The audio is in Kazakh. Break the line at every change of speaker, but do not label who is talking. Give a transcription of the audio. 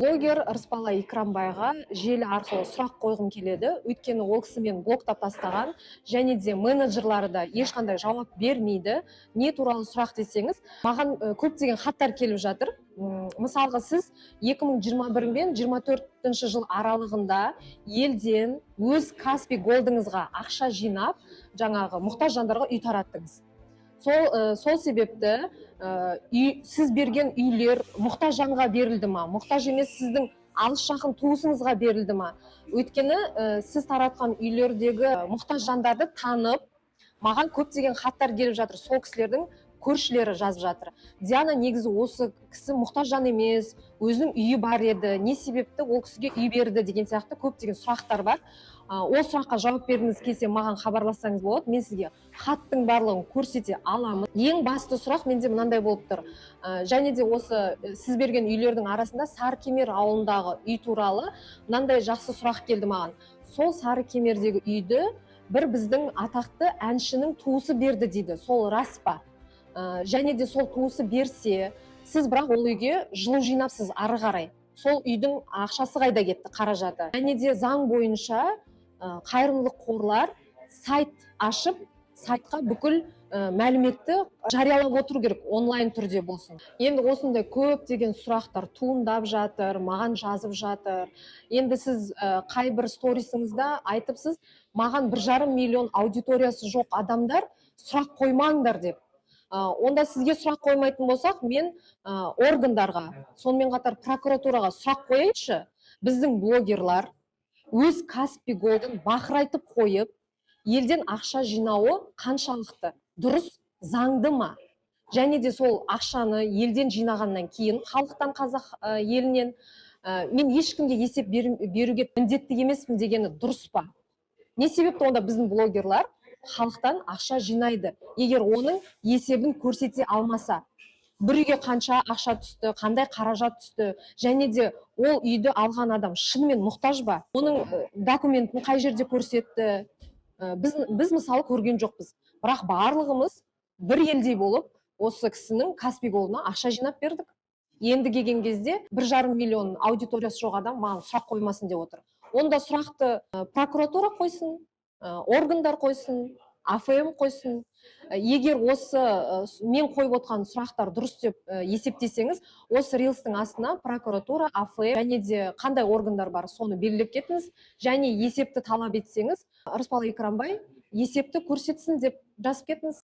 Блогер Ырысбала Икрамбайға желі арқылы сұрақ қойғым келеді. Өйткені ол кісі мені блоктап тастаған, және де менеджерлары да ешқандай жауап бермейді. Не туралы сұрақ десеңіз, маған көптеген хаттар келіп жатыр. Мысалға, сіз 2021 мен 24 жыл аралығында елден өз Каспи голдыңызға ақша жинап, жаңағы мұқтаж жандарға үй тараттыңыз. Сол себепті сіз берген үйлер мұқтаж жанға берілді ма, мұқтаж емес сіздің алыс жақын туысыңызға берілді ма? Өйткені сіз таратқан үйлердегі мұқтаж жандарды танып, маған көптеген хаттар келіп жатыр. Сол кісілердің көршілері жазып жатыр. Диана, негізі осы кісі мұқтаж жан емес, өзінің үйі бар еді, не себепті ол кісіге үй берді деген сияқты көптеген сұрақтар бар. Ол сұраққа жауап бергіңіз келсе, маған хабарлассаңыз болады, мен сізге хаттың барлығын көрсете аламын. Ең басты сұрақ менде мынандай болып тұр. Және де осы сіз берген үйлердің арасында Сарыкемер ауылындағы үй туралы мынандай жақсы сұрақ келді маған. Сол Сарыкемердегі үйді бір біздің атақты әншінің туысы берді дейді. Сол рас па? Және де сол туысы берсе, сіз бірақ ол үйге жылу жинапсыз ары қарай. Сол үйдің ақшасы қайда кетті, қаражаты? Және де заң бойынша қайырымдылық қорлар сайт ашып, сайтқа бүкіл мәліметті жариялап отыру керек, онлайн түрде болсын. Енді осындай көптеген сұрақтар туындап жатыр, маған жазып жатыр. Енді сіз қай бір сторисіңізде айтыпсыз, маған 1,5 миллион аудиториясы жоқ адамдар сұрақ қоймаңдар деп. Онда сізге сұрақ қоймайтын болсақ, мен органдарға, сонымен қатар прокуратураға сұрақ қояйыншы. Біздің блогерлар өз Каспи голдын бақырайтып қойып, елден ақша жинауы қаншалықты дұрыс, заңды ма? Және де сол ақшаны елден жинағаннан кейін, халықтан, қазақ елінен, мен ешкімге есеп беруге міндетті емеспін дегені дұрыс па? Не себепті онда біздің блогерлар халықтан ақша жинайды, егер оның есебін көрсете алмаса? Бір үйге қанша ақша түсті, қандай қаражат түсті, және де ол үйді алған адам шынымен мұқтаж ба? Оның документін қай жерде көрсетті? Біз мысалы көрген жоқпыз. Бірақ барлығымыз бір елдей болып, осы кісінің Каспи голдына ақша жинап бердік. Енді келген кезде 1,5 миллион аудиториясы жоқ адам маған сұрақ қоймасын деп отыр. Онда сұрақты прокуратура қойсын, органдар қойсын, АФМ қойсын. Егер осы мен қойып отқан сұрақтар дұрыс деп есептесеңіз, осы рилстың астына прокуратура, АФМ және де қандай органдар бар, соны белгілеп кетіңіз. Және есепті талап етсеңіз, Ырысбала Икрамбай есепті көрсетсін деп жазып кетіңіз.